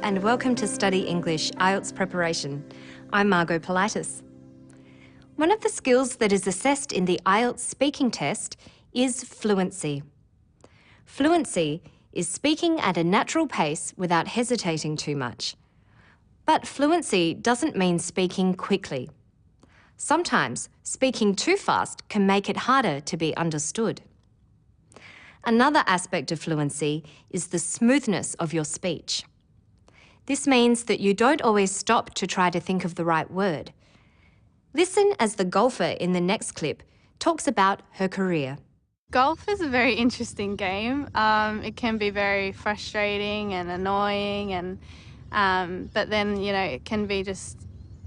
and welcome to Study English IELTS Preparation. I'm Margot Politis. One of the skills that is assessed in the IELTS speaking test is fluency. Fluency is speaking at a natural pace without hesitating too much. But fluency doesn't mean speaking quickly. Sometimes speaking too fast can make it harder to be understood. Another aspect of fluency is the smoothness of your speech. This means that you don't always stop to try to think of the right word. Listen as the golfer in the next clip talks about her career. Golf is a very interesting game. It can be very frustrating and annoying, and but then it can be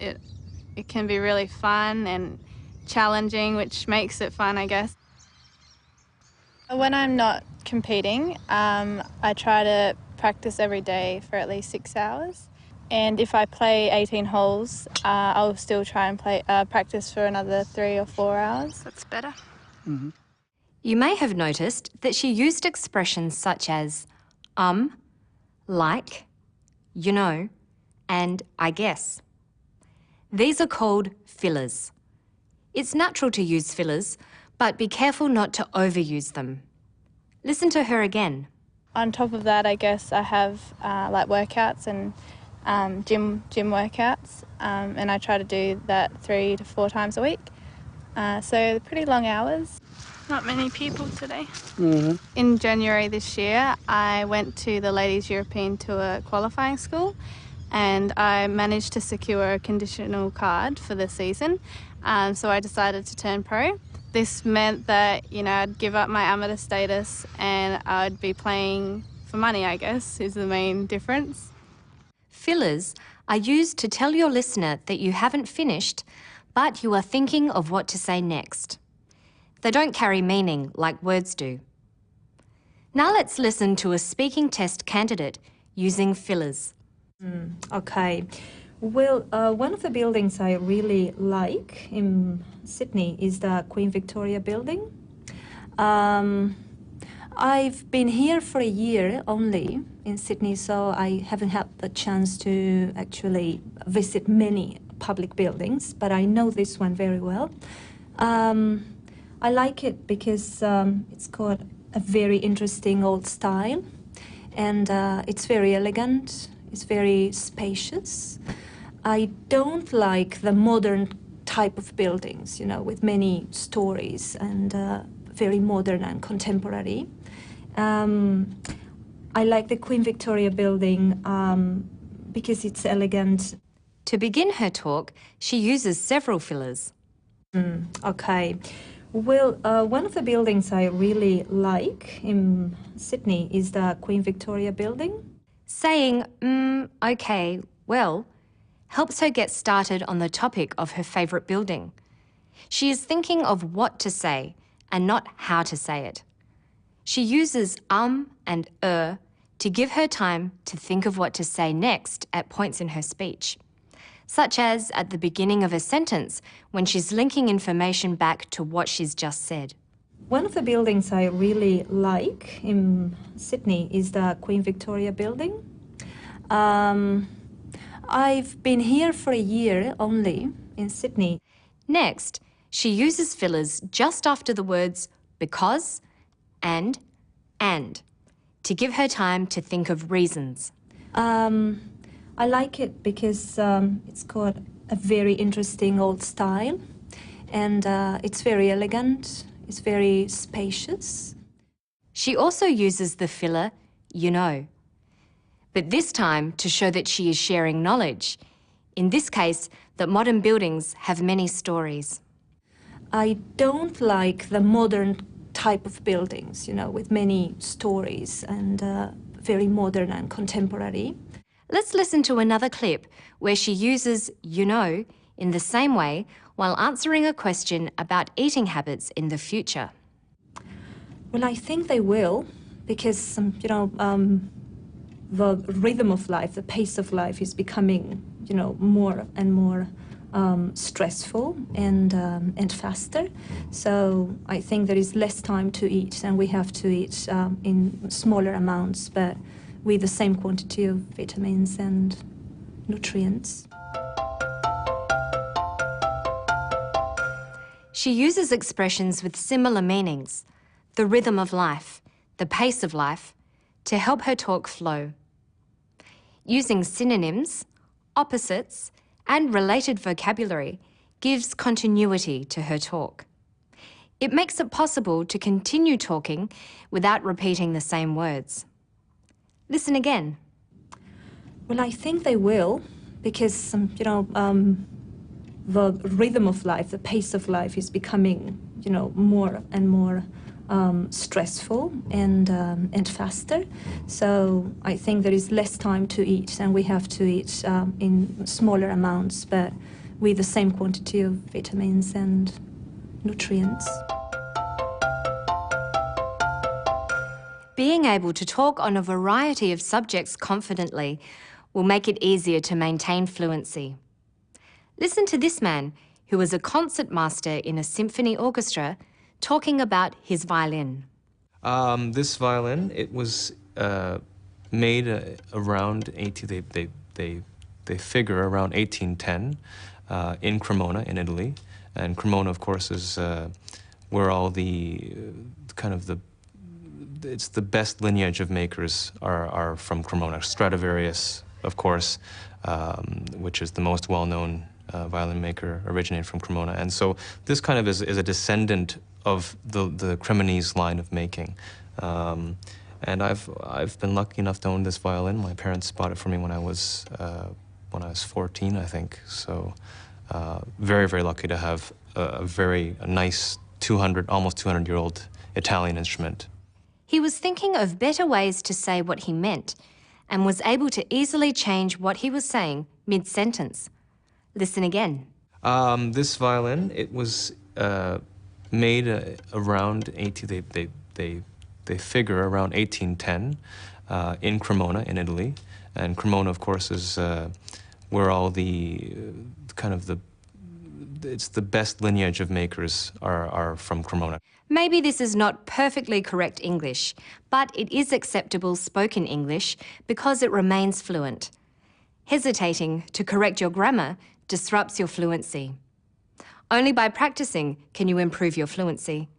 it can be really fun and challenging, which makes it fun, I guess. When I'm not competing, I try to practice every day for at least 6 hours. And if I play 18 holes, I'll still try and practice for another 3 or 4 hours. That's better. Mm-hmm. You may have noticed that she used expressions such as like, you know, and I guess. These are called fillers. It's natural to use fillers, but be careful not to overuse them. Listen to her again. On top of that, I guess I have like workouts and gym workouts, and I try to do that 3 to 4 times a week. So pretty long hours. Not many people today. Mm-hmm. In January this year, I went to the Ladies European Tour qualifying school, and I managed to secure a conditional card for the season. So I decided to turn pro. This meant that, I'd give up my amateur status and I'd be playing for money, I guess, is the main difference. Fillers are used to tell your listener that you haven't finished, but you are thinking of what to say next. They don't carry meaning like words do. Now let's listen to a speaking test candidate using fillers. Okay. Well, one of the buildings I really like in Sydney is the Queen Victoria building. I've been here for a year only in Sydney, so I haven't had the chance to actually visit many public buildings, but I know this one very well. I like it because it's got a very interesting old style, and it's very elegant, it's very spacious. I don't like the modern type of buildings, with many stories and very modern and contemporary. I like the Queen Victoria building because it's elegant. To begin her talk, she uses several fillers. Okay. Well, one of the buildings I really like in Sydney is the Queen Victoria building. Saying, okay, well, helps her get started on the topic of her favourite building. She is thinking of what to say and not how to say it. She uses and to give her time to think of what to say next at points in her speech, such as at the beginning of a sentence when she's linking information back to what she's just said. One of the buildings I really like in Sydney is the Queen Victoria building. I've been here for a year only in Sydney. Next, she uses fillers just after the words because and to give her time to think of reasons. I like it because it's got a very interesting old style, and it's very elegant, it's very spacious. She also uses the filler, you know, but this time to show that she is sharing knowledge. In this case, that modern buildings have many stories. I don't like the modern type of buildings, with many stories and very modern and contemporary. Let's listen to another clip where she uses you know in the same way while answering a question about eating habits in the future. Well, I think they will, because, the rhythm of life, the pace of life is becoming, more and more stressful and faster. So I think there is less time to eat, and we have to eat in smaller amounts, but with the same quantity of vitamins and nutrients. She uses expressions with similar meanings, the rhythm of life, the pace of life, to help her talk flow. Using synonyms, opposites, and related vocabulary gives continuity to her talk. It makes it possible to continue talking without repeating the same words. Listen again. Well, I think they will, because, the rhythm of life, the pace of life is becoming, more and more stressful and faster. So I think there is less time to eat, and we have to eat in smaller amounts, but with the same quantity of vitamins and nutrients. Being able to talk on a variety of subjects confidently will make it easier to maintain fluency. Listen to this man, who was a concert master in a symphony orchestra, talking about his violin. This violin, it was made around they figure around 1810 in Cremona, in Italy. And Cremona, of course, is where all the it's the best lineage of makers are from Cremona. Stradivarius, of course, which is the most well-known violin maker, originated from Cremona. And so this kind of is a descendant of the Cremonese line of making. And I've been lucky enough to own this violin. My parents bought it for me when I was 14, I think. So very, very lucky to have a nice almost 200-year-old Italian instrument. He was thinking of better ways to say what he meant and was able to easily change what he was saying mid-sentence. Listen again. This violin, it was made around they figure around 1810 in Cremona, in Italy. And Cremona, of course, is where all the it's the best lineage of makers are from Cremona. Maybe this is not perfectly correct English, but it is acceptable spoken English because it remains fluent. Hesitating to correct your grammar disrupts your fluency. Only by practicing can you improve your fluency.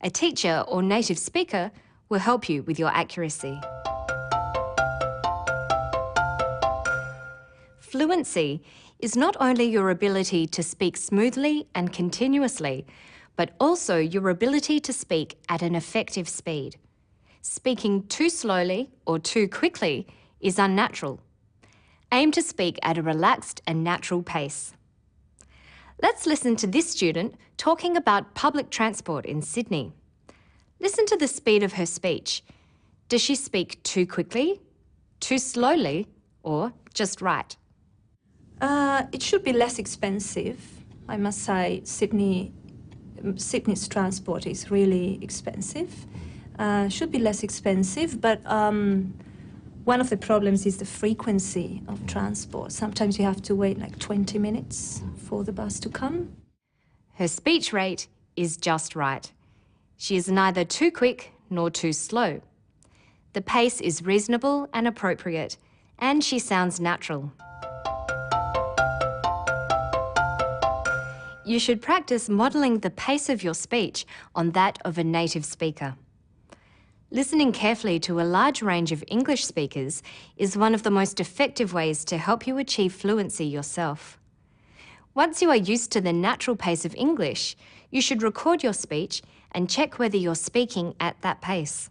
A teacher or native speaker will help you with your accuracy. Fluency is not only your ability to speak smoothly and continuously, but also your ability to speak at an effective speed. Speaking too slowly or too quickly is unnatural. Aim to speak at a relaxed and natural pace. Let's listen to this student talking about public transport in Sydney. Listen to the speed of her speech. Does she speak too quickly, too slowly, or just right? It should be less expensive. I must say Sydney's transport is really expensive. Should be less expensive, but one of the problems is the frequency of transport. Sometimes you have to wait like 20 minutes for the bus to come. Her speech rate is just right. She is neither too quick nor too slow. The pace is reasonable and appropriate, and she sounds natural. You should practice modelling the pace of your speech on that of a native speaker. Listening carefully to a large range of English speakers is one of the most effective ways to help you achieve fluency yourself. Once you are used to the natural pace of English, you should record your speech and check whether you're speaking at that pace.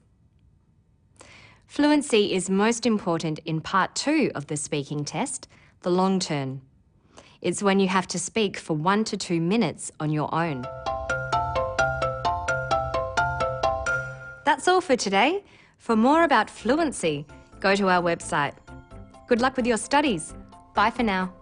Fluency is most important in part 2 of the speaking test, the long turn. It's when you have to speak for 1 to 2 minutes on your own. That's all for today. For more about fluency, go to our website. Good luck with your studies. Bye for now.